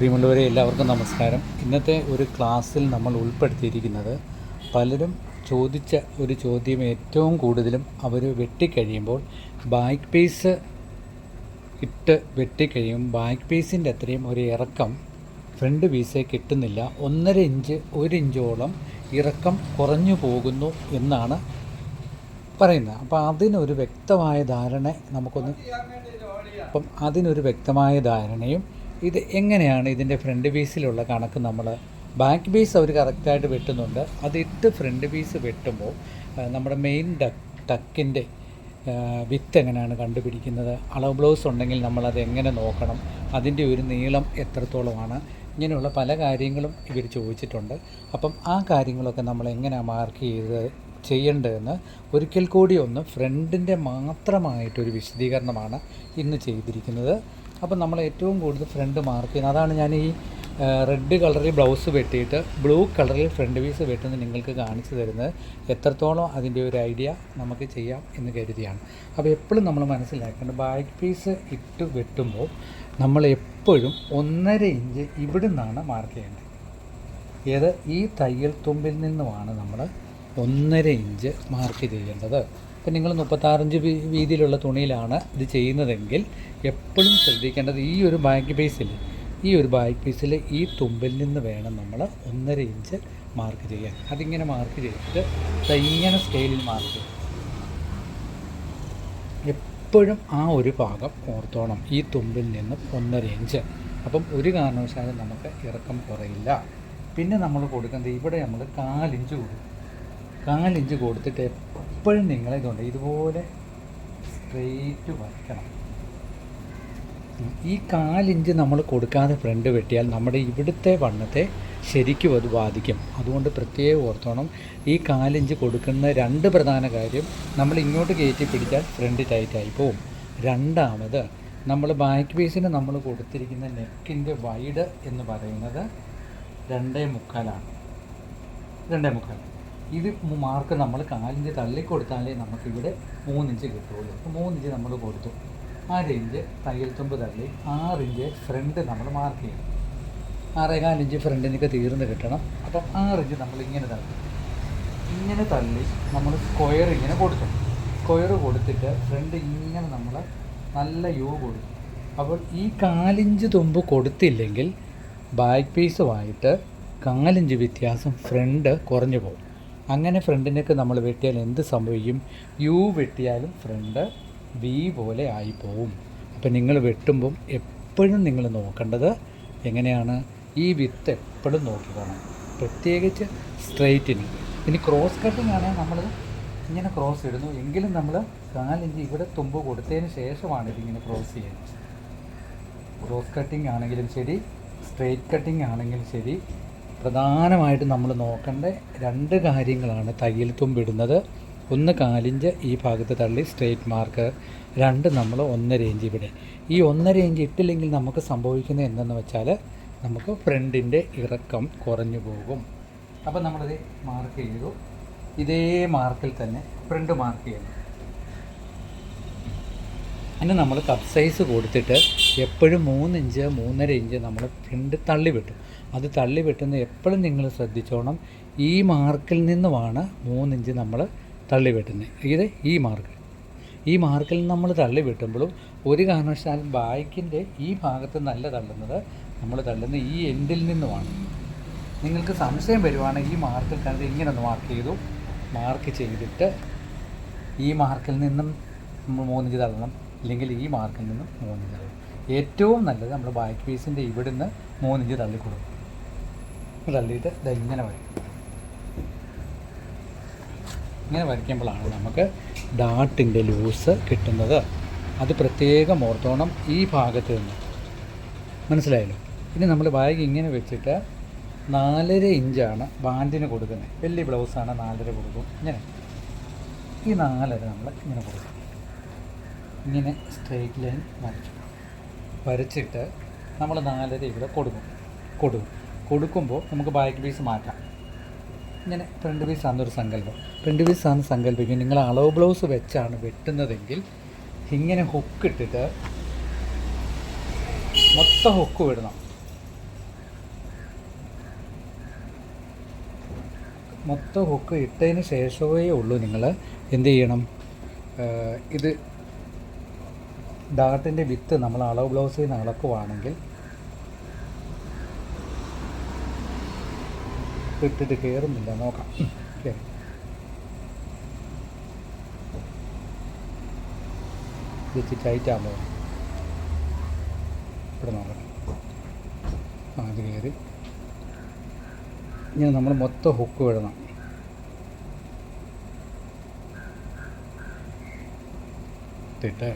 പ്രിയമുള്ളവരെ എല്ലാവർക്കും നമസ്കാരം. ഇന്നത്തെ ഒരു ക്ലാസ്സിൽ നമ്മൾ ഉൾപ്പെടുത്തിയിരിക്കുന്നത് പലരും ചോദിച്ച ഒരു ചോദ്യം, ഏറ്റവും കൂടുതലും അവർ വെട്ടിക്കഴിയുമ്പോൾ ബാക്ക് പീസ് ഇട്ട് വെട്ടിക്കഴിയും ബാക്ക് പീസിൻ്റെ അത്രയും ഒരു ഇറക്കം ഫ്രണ്ട് പീസേ കിട്ടുന്നില്ല, 1.5 ഇഞ്ച് 1 ഇഞ്ചോളം ഇറക്കം കുറഞ്ഞു പോകുന്നു എന്നാണ് പറയുന്നത്. അപ്പോൾ അതിനൊരു വ്യക്തമായ ധാരണ അതിനൊരു വ്യക്തമായ ധാരണയും ഇത് എങ്ങനെയാണ് ഇതിൻ്റെ ഫ്രണ്ട് പീസിലുള്ള കണക്ക് നമ്മൾ ബാക്ക് പീസ് അവർ കറക്റ്റായിട്ട് വെട്ടുന്നുണ്ട്. അതിട്ട് ഫ്രണ്ട് പീസ് വെട്ടുമ്പോൾ നമ്മുടെ മെയിൻ ടക്കിൻ്റെ വിത്ത് എങ്ങനെയാണ് കണ്ടുപിടിക്കുന്നത്, അളവ് ബ്ലൗസ് ഉണ്ടെങ്കിൽ നമ്മളത് എങ്ങനെ നോക്കണം, അതിൻ്റെ ഒരു നീളം എത്രത്തോളമാണ്, ഇങ്ങനെയുള്ള പല കാര്യങ്ങളും ഇവർ ചോദിച്ചിട്ടുണ്ട്. അപ്പം ആ കാര്യങ്ങളൊക്കെ നമ്മൾ എങ്ങനെയാണ് മാർക്ക് ചെയ്യേണ്ടതെന്ന് ഒരിക്കൽ കൂടി ഒന്ന് ഫ്രണ്ടിൻ്റെ മാത്രമായിട്ടൊരു വിശദീകരണമാണ് ഇന്ന് ചെയ്തിരിക്കുന്നത്. അപ്പം നമ്മൾ ഏറ്റവും കൂടുതൽ ഫ്രണ്ട് മാർക്ക് ചെയ്യുന്നത്, അതാണ് ഞാൻ ഈ റെഡ് കളറിൽ ബ്ലൗസ് വെട്ടിയിട്ട് ബ്ലൂ കളറിൽ ഫ്രണ്ട് പീസ് വെട്ടുന്നത് നിങ്ങൾക്ക് കാണിച്ചു തരുന്നത് എത്രത്തോളം അതിൻ്റെ ഒരു ഐഡിയ നമുക്ക് ചെയ്യാം എന്ന് കരുതിയാണ്. അപ്പോൾ എപ്പോഴും നമ്മൾ മനസ്സിലാക്കേണ്ടത്, ബാക്ക് പീസ് ഇട്ട് വെട്ടുമ്പോൾ നമ്മൾ എപ്പോഴും 1.5 ഇഞ്ച് ഇവിടെ നിന്നാണ് മാർക്ക് ചെയ്യേണ്ടത്. ഏത് ഈ തയ്യൽ തുമ്പിൽ നിന്നുമാണ് നമ്മൾ 1.5 ഇഞ്ച് മാർക്ക് ചെയ്യേണ്ടത്. ഇപ്പം നിങ്ങൾ 36 ഇഞ്ച് വീതിയിലുള്ള തുണിയിലാണ് ഇത് ചെയ്യുന്നതെങ്കിൽ എപ്പോഴും ശ്രദ്ധിക്കേണ്ടത് ഈ ഒരു ബാക്ക് പീസിൽ ഈ തുമ്പിൽ നിന്ന് വേണം നമ്മൾ 1.5 ഇഞ്ച് മാർക്ക് ചെയ്യാൻ. അതിങ്ങനെ മാർക്ക് ചെയ്തിട്ട് ഇങ്ങനെ സ്കെയിലിൽ മാർക്ക് ചെയ്യും. എപ്പോഴും ആ ഒരു ഭാഗം ഓർത്തോണം, ഈ തുമ്പിൽ നിന്ന് 1.5 ഇഞ്ച്. അപ്പം ഒരു കാരണവശാലും നമുക്ക് ഇറക്കം കുറയില്ല. പിന്നെ നമ്മൾ കൊടുക്കുന്നത് ഇവിടെ നമ്മൾ 4 ഇഞ്ച് കൊടുക്കും. 4 ഇഞ്ച് കൊടുത്തിട്ട് എപ്പോഴും നിങ്ങളിതുണ്ട് ഇതുപോലെ സ്ട്രെയിറ്റ് വയ്ക്കണം. ഈ 4 ഇഞ്ച് നമ്മൾ കൊടുക്കാതെ ഫ്രണ്ട് വെട്ടിയാൽ നമ്മുടെ ഇവിടുത്തെ വണ്ണത്തെ ശരിക്കും അത് ബാധിക്കും. അതുകൊണ്ട് പ്രത്യേകം ഓർത്തോണം, ഈ 4 ഇഞ്ച് കൊടുക്കുന്ന 2 പ്രധാന കാര്യം, നമ്മൾ ഇങ്ങോട്ട് കയറ്റി പിടിച്ചാൽ ഫ്രണ്ട് ടൈറ്റായി പോവും. രണ്ടാമത്, നമ്മൾ ബാക്ക് പീസിന് നമ്മൾ കൊടുത്തിരിക്കുന്ന നെക്കിൻ്റെ വൈഡ് എന്ന് പറയുന്നത് 2.25 2.25. ഇത് മാർക്ക് നമ്മൾ 4 ഇഞ്ച് തള്ളിക്കൊടുത്താലേ നമുക്കിവിടെ 3 ഇഞ്ച് കിട്ടുള്ളൂ. അപ്പോൾ 3 ഇഞ്ച് നമ്മൾ കൊടുത്തു, 1/2 ഇഞ്ച് തയ്യൽ തുമ്പ് തള്ളി 6 ഇഞ്ച് ഫ്രണ്ട് നമ്മൾ മാർക്ക് ചെയ്യണം. 6.25 ഇഞ്ച് ഫ്രണ്ടിനൊക്കെ തീർന്ന് കിട്ടണം. അപ്പം 6 ഇഞ്ച് നമ്മൾ ഇങ്ങനെ തള്ളി നമ്മൾ സ്ക്വയർ ഇങ്ങനെ കൊടുത്തു. സ്ക്വയർ കൊടുത്തിട്ട് ഫ്രണ്ട് ഇങ്ങനെ നമ്മൾ നല്ല കൊടുക്കും. അപ്പോൾ ഈ 4 ഇഞ്ച് തുമ്പ് കൊടുത്തില്ലെങ്കിൽ ബാക്ക് പീസുമായിട്ട് 4 ഇഞ്ച് വ്യത്യാസം ഫ്രണ്ട് കുറഞ്ഞു പോകും. അങ്ങനെ ഫ്രണ്ടിനൊക്കെ നമ്മൾ വെട്ടിയാൽ എന്ത് സംഭവിക്കും, വെട്ടിയാലും ഫ്രണ്ട് വി പോലെ ആയിപ്പോവും. അപ്പം നിങ്ങൾ വെട്ടുമ്പം എപ്പോഴും നിങ്ങൾ നോക്കേണ്ടത് എങ്ങനെയാണ്, ഈ വിത്ത് എപ്പോഴും നോക്കിക്കണം, പ്രത്യേകിച്ച് സ്ട്രെയിറ്റിന്. ഇനി ക്രോസ് കട്ടിങ് ആണെങ്കിൽ നമ്മൾ ഇങ്ങനെ ക്രോസ് ഇടുന്നു എങ്കിലും നമ്മൾ 4 ഇഞ്ച് ഇവിടെ തുമ്പ് കൊടുത്തതിന് ശേഷമാണ് ഇതിങ്ങനെ ക്രോസ് ചെയ്യുന്നത്. ക്രോസ് കട്ടിങ് ആണെങ്കിലും ശരി, സ്ട്രെയിറ്റ് കട്ടിങ് ആണെങ്കിലും ശരി, പ്രധാനമായിട്ടും നമ്മൾ നോക്കേണ്ട 2 കാര്യങ്ങളാണ് തയ്യൽ തുമ്പിടുന്നത്. 1 4 ഇഞ്ച് ഈ ഭാഗത്ത് തള്ളി സ്ട്രെയിറ്റ് മാർക്ക്, 2 നമ്മൾ 1.5 ഇഞ്ച് ഇവിടെ. ഈ 1.5 ഇഞ്ച് ഇട്ടില്ലെങ്കിൽ നമുക്ക് സംഭവിക്കുന്നത് എന്തെന്ന് വെച്ചാൽ നമുക്ക് ഫ്രണ്ടിൻ്റെ ഇറക്കം കുറഞ്ഞു പോകും. അപ്പോൾ നമ്മളിത് മാർക്ക് ചെയ്തു, ഇതേ മാർക്കിൽ തന്നെ ഫ്രണ്ട് മാർക്ക് ചെയ്യണം. ഇനി നമ്മൾ കപ്പ് സൈസ് കൊടുത്തിട്ട് എപ്പോഴും 3 ഇഞ്ച് 3.5 ഇഞ്ച് നമ്മൾ ഫ്രണ്ട് തള്ളി വെട്ടും. അത് തള്ളി വെട്ടുന്നത് എപ്പോഴും നിങ്ങൾ ശ്രദ്ധിച്ചോണം, ഈ മാർക്കിൽ നിന്നുമാണ് 3 ഇഞ്ച് നമ്മൾ തള്ളി വെട്ടുന്നത്. ഇത് ഈ മാർക്കിൽ നമ്മൾ തള്ളി വെട്ടുമ്പോഴും ഒരു കാരണവശാലും ബാക്കിൻ്റെ ഈ ഭാഗത്ത് നല്ല തള്ളുന്നത് നമ്മൾ തള്ളുന്ന ഈ എൻഡിൽ നിന്നുമാണ്. നിങ്ങൾക്ക് സംശയം വരുവാണെങ്കിൽ ഈ മാർക്കിൽ കണ്ട് ഇങ്ങനെ ഒന്ന് മാർക്ക് ചെയ്തിട്ട് ഈ മാർക്കിൽ നിന്നും നമ്മൾ 3 ഇഞ്ച് തള്ളണം, ഇല്ലെങ്കിൽ ഈ മാർക്കിൽ നിന്നും 3 ഇഞ്ച് തള്ളണം. ഏറ്റവും നല്ലത് നമ്മൾ ബാക്ക് പീസിൻ്റെ ഇവിടുന്ന് 3 ഇഞ്ച് തള്ളിക്കൊടുക്കും. തള്ളിയിട്ട് ഇങ്ങനെ വരയ്ക്കും. ഇങ്ങനെ വരയ്ക്കുമ്പോഴാണ് നമുക്ക് ഡാട്ടിൻ്റെ ലൂസ് കിട്ടുന്നത്. അത് പ്രത്യേകം ഓർത്തോണം ഈ ഭാഗത്ത് നിന്ന്. മനസ്സിലായല്ലോ? ഇനി നമ്മൾ ബാഗ് ഇങ്ങനെ വെച്ചിട്ട് 4.5 ഇഞ്ചാണ് ബാൻഡിന് കൊടുക്കുന്നത്. വലിയ ബ്ലൗസാണ് 4.5 കൊടുക്കും. ഇങ്ങനെ ഈ 4.5 നമ്മൾ ഇങ്ങനെ കൊടുക്കും. ഇങ്ങനെ സ്ട്രെയിറ്റ് ലൈൻ വരച്ചിട്ട് നമ്മൾ 4.5 ഇവിടെ കൊടുക്കുമ്പോൾ നമുക്ക് ബാക്ക് പീസ് മാറ്റാം. ഇങ്ങനെ ഫ്രണ്ട് പീസാണെന്നൊരു സങ്കല്പം. ഫ്രണ്ട് പീസാണെന്ന് സങ്കല്പിക്കും. നിങ്ങൾ അളവ് ബ്ലൗസ് വെച്ചാണ് വെട്ടുന്നതെങ്കിൽ ഇങ്ങനെ ഹുക്ക് ഇട്ടിട്ട് മൊത്തം ഹുക്ക് വിടണം. മൊത്തം ഹുക്ക് ഇട്ടതിന് ശേഷമേ ഉള്ളൂ നിങ്ങൾ എന്ത് ചെയ്യണം, ഇത് ഡാർട്ടിൻ്റെ വിത്ത് നമ്മൾ അളവ് ബ്ലൗസിൽ നിന്ന് അളക്കുവാണെങ്കിൽ ഇട്ടിട്ട് കയറുന്നില്ല, നോക്കാം. ഓക്കെ, ഇത് ടൈറ്റാകുമ്പോൾ ഇവിടെ നോക്കണം. അത് കയറി ഇങ്ങനെ നമ്മൾ മൊത്തം ഹുക്ക് വിടണം. ഇട്ടിട്ട്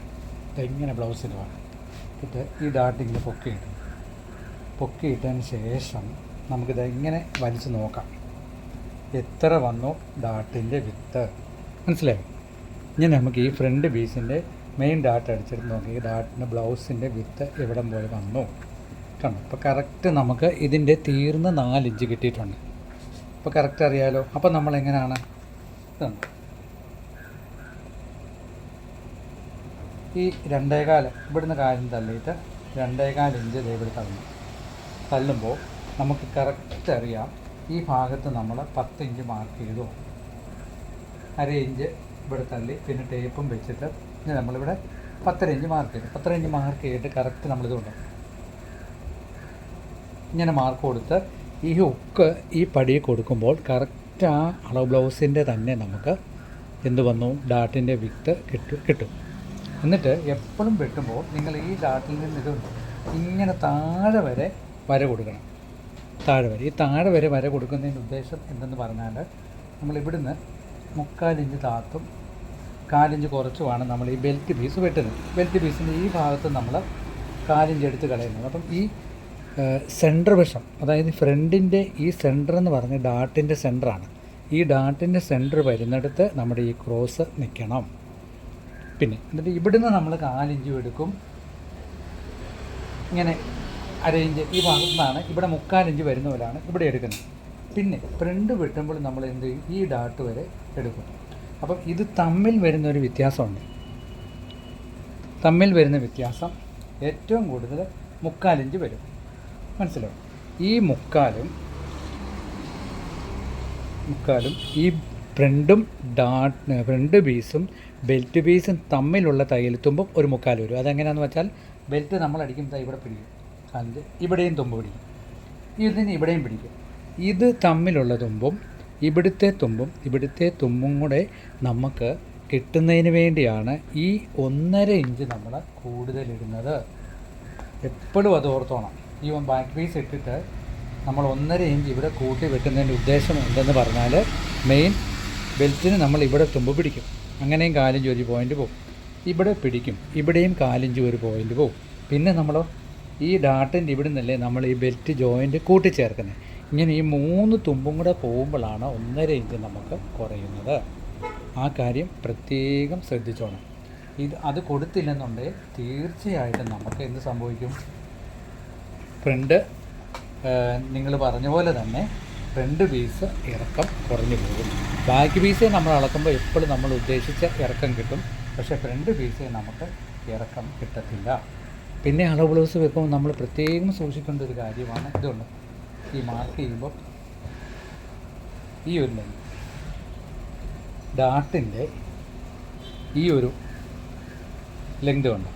ഇങ്ങനെ ബ്ലൗസിന് വേണം. ഇട്ട് ഈ ഡാർട്ടിങ്ങനെ പൊക്കിയിട്ടതിന് ശേഷം നമുക്കിത് ഇങ്ങനെ വലിച്ച് നോക്കാം എത്ര വന്നു ഡാർട്ടിൻ്റെ വിത്ത്. മനസ്സിലായോ? ഇങ്ങനെ നമുക്ക് ഈ ഫ്രണ്ട് പീസിൻ്റെ മെയിൻ ഡാർട്ട് അടിച്ചെടുത്ത് നോക്കി ഈ ഡാർട്ടിൻ്റെ ബ്ലൗസിൻ്റെ വിത്ത് എവിടം പോലെ വന്നു കണ്ടു. അപ്പോൾ കറക്റ്റ് നമുക്ക് ഇതിൻ്റെ തീർന്ന് 4 ഇഞ്ച് കിട്ടിയിട്ടുണ്ട്. അപ്പോൾ കറക്റ്റ് അറിയാലോ. അപ്പോൾ നമ്മളെങ്ങനെയാണ് ഇതുണ്ട് ഈ 2.25 ഇവിടുന്ന് കാര്യം തള്ളിയിട്ട് 2.25 ഇഞ്ച് ഇവിടെ തള്ളുമ്പോൾ നമുക്ക് കറക്റ്റ് അറിയാം ഈ ഭാഗത്ത് നമ്മൾ 10 ഇഞ്ച് മാർക്ക് ചെയ്തു, 1/2 ഇഞ്ച് ഇവിടെ തള്ളി, പിന്നെ ടേപ്പും വെച്ചിട്ട് ഇനി നമ്മളിവിടെ 10 ഇഞ്ച് മാർക്ക് ചെയ്തു. 10 ഇഞ്ച് മാർക്ക് ചെയ്തിട്ട് കറക്റ്റ് നമ്മളിതുണ്ട് ഇങ്ങനെ മാർക്ക് കൊടുത്ത് ഈ ഹുക്ക് ഈ പടി കൊടുക്കുമ്പോൾ കറക്റ്റ് ആ അളവ് ബ്ലൗസിൻ്റെ തന്നെ നമുക്ക് എന്ത് വന്നു ഡാർട്ടിൻ്റെ വിത്ത് കിട്ടും. എന്നിട്ട് എപ്പോഴും വെട്ടുമ്പോൾ നിങ്ങൾ ഈ ഡാർട്ടിൽ നിന്ന് ഇതുണ്ട് ഇങ്ങനെ താഴെ വരെ വര കൊടുക്കണം. താഴെ വരെ, ഈ താഴെ വരെ വര കൊടുക്കുന്നതിൻ്റെ ഉദ്ദേശം എന്തെന്ന് പറഞ്ഞാൽ നമ്മളിവിടുന്ന് 3/4 ഇഞ്ച് താത്തും 1/4 ഇഞ്ച് കുറച്ചുമാണ് നമ്മൾ ഈ ബെൽറ്റ് പീസ് വെട്ടുന്നത്. ബെൽറ്റ് പീസിൻ്റെ ഈ ഭാഗത്ത് നമ്മൾ 1/4 ഇഞ്ച് എടുത്ത് കളയുന്നത്. അപ്പം ഈ സെൻറ്റർ വശം, അതായത് ഫ്രണ്ടിൻ്റെ ഈ സെൻറ്റർ എന്ന് പറഞ്ഞ ഡാർട്ടിൻ്റെ സെൻറ്ററാണ്. ഈ ഡാർട്ടിൻ്റെ സെൻറ്റർ വരുന്നിടത്ത് നമ്മുടെ ഈ ക്രോസ് നിൽക്കണം. പിന്നെ എന്നിട്ട് ഇവിടുന്ന് നമ്മൾ 4 ഇഞ്ചും എടുക്കും, ഇങ്ങനെ 1/2 ഇഞ്ച് ഈ ഭാഗത്തു നിന്നാണ് ഇവിടെ 3/4 ഇഞ്ച് വരുന്ന പോലെയാണ് ഇവിടെ എടുക്കുന്നത്. പിന്നെ ഫ്രണ്ട് വെട്ടുമ്പോൾ നമ്മൾ എന്ത് ചെയ്യും, ഈ ഡാർട്ട് വരെ എടുക്കും. അപ്പം ഇത് തമ്മിൽ വരുന്നൊരു വ്യത്യാസമുണ്ട്. തമ്മിൽ വരുന്ന വ്യത്യാസം ഏറ്റവും കൂടുതൽ 3/4 ഇഞ്ച് വരും. മനസ്സിലാവും? ഈ മുക്കാലും ഈ ഫ്രണ്ട് പീസും ബെൽറ്റ് പീസും തമ്മിലുള്ള തയ്യൽത്തുമ്പും ഒരു 3/4 വരും. അതെങ്ങനെയാണെന്ന് വെച്ചാൽ ബെൽറ്റ് നമ്മൾ അടിക്കുമ്പോൾ ഇവിടെ പിടിക്കും, കാലിൻ്റെ ഇവിടെയും തുമ്പ് പിടിക്കും, ഇതിന് ഇവിടെയും പിടിക്കും. ഇത് തമ്മിലുള്ള തുമ്പും ഇവിടുത്തെ തുമ്പും കൂടെ നമുക്ക് കിട്ടുന്നതിന് വേണ്ടിയാണ് ഈ 1.5 ഇഞ്ച് നമ്മൾ കൂടുതലിടുന്നത്. എപ്പോഴും അത് ഓർത്തോണം. ഈ ബാക്ക് പീസ് ഇട്ടിട്ട് നമ്മൾ 1.5 ഇഞ്ച് ഇവിടെ കൂട്ടി വെട്ടുന്നതിൻ്റെ ഉദ്ദേശം എന്തെന്ന് പറഞ്ഞാൽ മെയിൻ ബെൽറ്റിന് നമ്മൾ ഇവിടെ തുമ്പ് പിടിക്കും, അങ്ങനെയും 1/4 ഇഞ്ച് ഒരു പോയിൻ്റ് പോകും, ഇവിടെ പിടിക്കും, ഇവിടെയും 1/4 ഇഞ്ച് ഒരു പോയിൻ്റ് പോകും. പിന്നെ നമ്മൾ ഈ ഡാർട്ടിൻ്റെ ഇവിടെ നിന്നല്ലേ നമ്മൾ ഈ ബെൽറ്റ് ജോയിൻറ്റ് കൂട്ടിച്ചേർക്കുന്നത്. ഇങ്ങനെ ഈ 3 തുമ്പും കൂടെ പോകുമ്പോഴാണ് 1.5 ഇഞ്ച് നമുക്ക് കുറയുന്നത്. ആ കാര്യം പ്രത്യേകം ശ്രദ്ധിച്ചോണം. അത് കൊടുത്തില്ലെന്നുണ്ടെങ്കിൽ തീർച്ചയായിട്ടും നമുക്ക് എന്ത് സംഭവിക്കും, ഫ്രണ്ട് നിങ്ങൾ പറഞ്ഞ പോലെ തന്നെ ഫ്രണ്ട് പീസ് ഇറക്കം കുറഞ്ഞു പോകും. ബാക്ക് പീസേ നമ്മൾ അളക്കുമ്പോൾ എപ്പോഴും നമ്മൾ ഉദ്ദേശിച്ച ഇറക്കം കിട്ടും, പക്ഷേ ഫ്രണ്ട് പീസേ നമുക്ക് ഇറക്കം കിട്ടത്തില്ല. പിന്നെ അളവ് ബ്ലൗസ് വെക്കുമ്പോൾ നമ്മൾ പ്രത്യേകം സൂക്ഷിക്കേണ്ട ഒരു കാര്യമാണ് ഇതുണ്ട്. ഈ മാർക്ക് ചെയ്യുമ്പോൾ ഈ ഒരു ലെങ്ത് ഡാർട്ടിൻ്റെ ഈ ഒരു ലെങ്ത് ഉണ്ട്,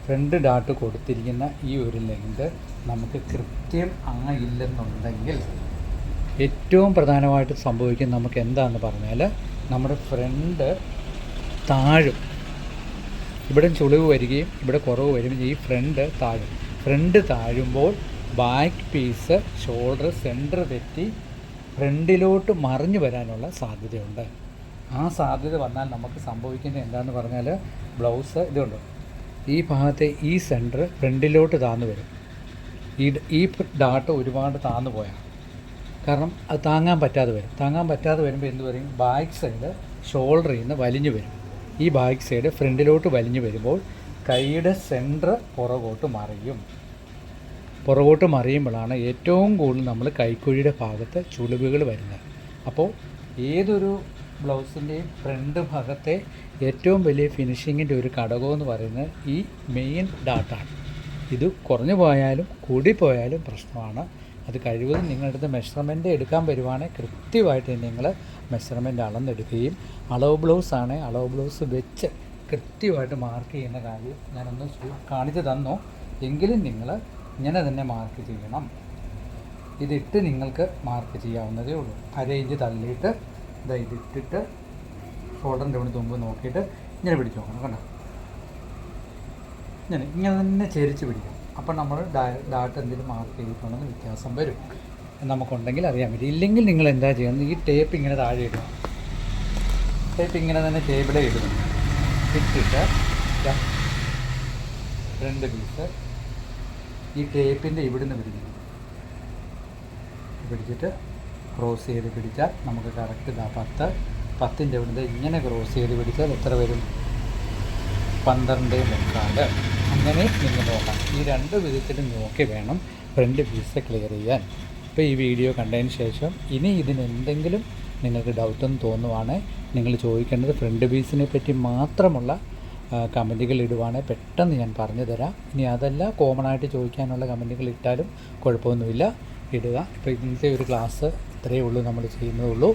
ഫ്രണ്ട് ഡാർട്ട് കൊടുത്തിരിക്കുന്ന ഈ ഒരു ലെങ്ത് നമുക്ക് കൃത്യം ആയില്ലെന്നുണ്ടെങ്കിൽ ഏറ്റവും പ്രധാനമായിട്ട് സംഭവിക്കുന്നത് നമുക്ക് എന്താണെന്ന് പറഞ്ഞാൽ നമ്മുടെ ഫ്രണ്ട് താഴും. ഇവിടെ ചുളിവ് വരികയും ഇവിടെ കുറവ് വരികയും ഈ ഫ്രണ്ട് താഴുമ്പോൾ ബാക്ക് പീസ് ഷോൾഡർ സെൻറ്റർ തെറ്റി ഫ്രണ്ടിലോട്ട് മറിഞ്ഞു വരാനുള്ള സാധ്യതയുണ്ട്. ആ സാധ്യത വന്നാൽ നമുക്ക് സംഭവിക്കുന്നത് എന്താണെന്ന് പറഞ്ഞാൽ ബ്ലൗസ് ഇതുണ്ട് ഈ ഭാഗത്തെ ഈ സെൻറ്റർ ഫ്രണ്ടിലോട്ട് താന്നു വരും. ഈ ഡാട്ട് ഒരുപാട് താന്നു പോയാൽ കാരണം അത് താങ്ങാൻ പറ്റാതെ വരുമ്പോൾ എന്ത് പറയും, ബാക്ക് സൈഡ് ഷോൾഡറിൽ നിന്ന് വലിഞ്ഞു വരും. ഈ ബാക്ക് സൈഡ് ഫ്രണ്ടിലോട്ട് വലിഞ്ഞു വരുമ്പോൾ കൈയുടെ സെൻറ്റർ പുറകോട്ട് മറിയുമ്പോഴാണ് ഏറ്റവും കൂടുതൽ നമ്മൾ കൈക്കുഴിയുടെ ഭാഗത്ത് ചുളിവുകൾ വരുന്നത്. അപ്പോൾ ഏതൊരു ബ്ലൗസിൻ്റെയും ഫ്രണ്ട് ഭാഗത്തെ ഏറ്റവും വലിയ ഫിനിഷിങ്ങിൻ്റെ ഒരു ഘടകമെന്ന് പറയുന്നത് ഈ മെയിൻ ഡാട്ടാണ്. ഇത് കുറഞ്ഞു പോയാലും കൂടിപ്പോയാലും പ്രശ്നമാണ്. അത് കഴിവതും നിങ്ങളുടെ അടുത്ത് മെഷർമെൻറ്റ് എടുക്കാൻ വരുവാണെങ്കിൽ കൃത്യമായിട്ട് നിങ്ങൾ മെഷർമെൻറ്റ് അളന്നെടുക്കുകയും അളവ് ബ്ലൗസാണ് അളവ് ബ്ലൗസ് വെച്ച് കൃത്യമായിട്ട് മാർക്ക് ചെയ്യുന്ന കാര്യം ഞാനൊന്ന് കാണിച്ചു തന്നു. എങ്കിലും നിങ്ങൾ ഇങ്ങനെ തന്നെ മാർക്ക് ചെയ്യണം. ഇതിട്ട് നിങ്ങൾക്ക് മാർക്ക് ചെയ്യാവുന്നതേ ഉള്ളൂ. 1/2 ഇഞ്ച് തള്ളിയിട്ട് ഇതിട്ടിട്ട് ഷോൾഡറിൻ്റെ ഇവിടെ തുമ്പ് നോക്കിയിട്ട് ഇങ്ങനെ പിടിച്ച് നോക്കണം. കണ്ടോ, ഇങ്ങനെ തന്നെ ചെരിച്ച് പിടിക്കണം. അപ്പോൾ നമ്മൾ ഡാട്ട് എന്തെങ്കിലും മാർക്ക് ചെയ്തിട്ടുണ്ടെന്ന് വ്യത്യാസം വരും. നമുക്കുണ്ടെങ്കിൽ അറിയാൻ പറ്റും. ഇല്ലെങ്കിൽ നിങ്ങൾ എന്താ ചെയ്യുന്നത്, ഈ ടേപ്പ് ഇങ്ങനെ താഴെ ഇടുക. ടേപ്പ് ഇങ്ങനെ തന്നെ ടേബിളേ ഇടുന്നു. ഇട്ടിട്ട് 2 പീസ് ഈ ടേപ്പിൻ്റെ ഇവിടുന്ന് പിടിച്ചിട്ട് ക്രോസ് ചെയ്ത് പിടിച്ചാൽ നമുക്ക് കറക്റ്റ് 10 ഇവിടുന്ന് ഇങ്ങനെ ക്രോസ് ചെയ്ത് പിടിച്ചാൽ എത്ര വരും? 12.25. അങ്ങനെ നിങ്ങൾ നോക്കാം. ഈ 2 വിധത്തിലും നോക്കി വേണം ഫ്രണ്ട് പീസ് ക്ലിയർ ചെയ്യാൻ. ഇപ്പോൾ ഈ വീഡിയോ കണ്ടതിന് ശേഷം ഇനി ഇതിനെന്തെങ്കിലും നിങ്ങൾക്ക് ഡൗട്ടൊന്നും തോന്നുവാണെങ്കിൽ നിങ്ങൾ ചോദിക്കേണ്ടത് ഫ്രണ്ട് പീസിനെ പറ്റി മാത്രമുള്ള കമൻറ്റുകൾ ഇടുവാണെങ്കിൽ പെട്ടെന്ന് ഞാൻ പറഞ്ഞു തരാം. ഇനി അതല്ല കോമൺ ആയിട്ട് ചോദിക്കാനുള്ള കമൻറ്റുകൾ ഇട്ടാലും കുഴപ്പമൊന്നുമില്ല, ഇടുക. ഇപ്പോൾ ഇന്നത്തെ ഒരു ക്ലാസ് ഇത്രയേ ഉള്ളൂ, നമ്മൾ ചെയ്യുന്നതുള്ളൂ.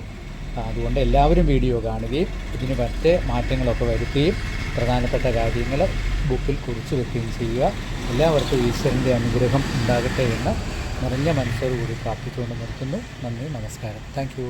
അതുകൊണ്ട് എല്ലാവരും വീഡിയോ കാണുകയും ഇതിന് മറ്റേ മാറ്റങ്ങളൊക്കെ വരുത്തുകയും പ്രധാനപ്പെട്ട കാര്യങ്ങൾ ബുക്കിൽ കുറിച്ച് വെക്കുകയും ചെയ്യുക. എല്ലാവർക്കും ഈശ്വരൻ്റെ അനുഗ്രഹം ഉണ്ടാകട്ടെ എന്ന് നിറഞ്ഞ മനസ്സോടുകൂടി പ്രാർത്ഥിച്ചുകൊണ്ട് നിർത്തുന്നു. നന്ദി, നമസ്കാരം. Thank you.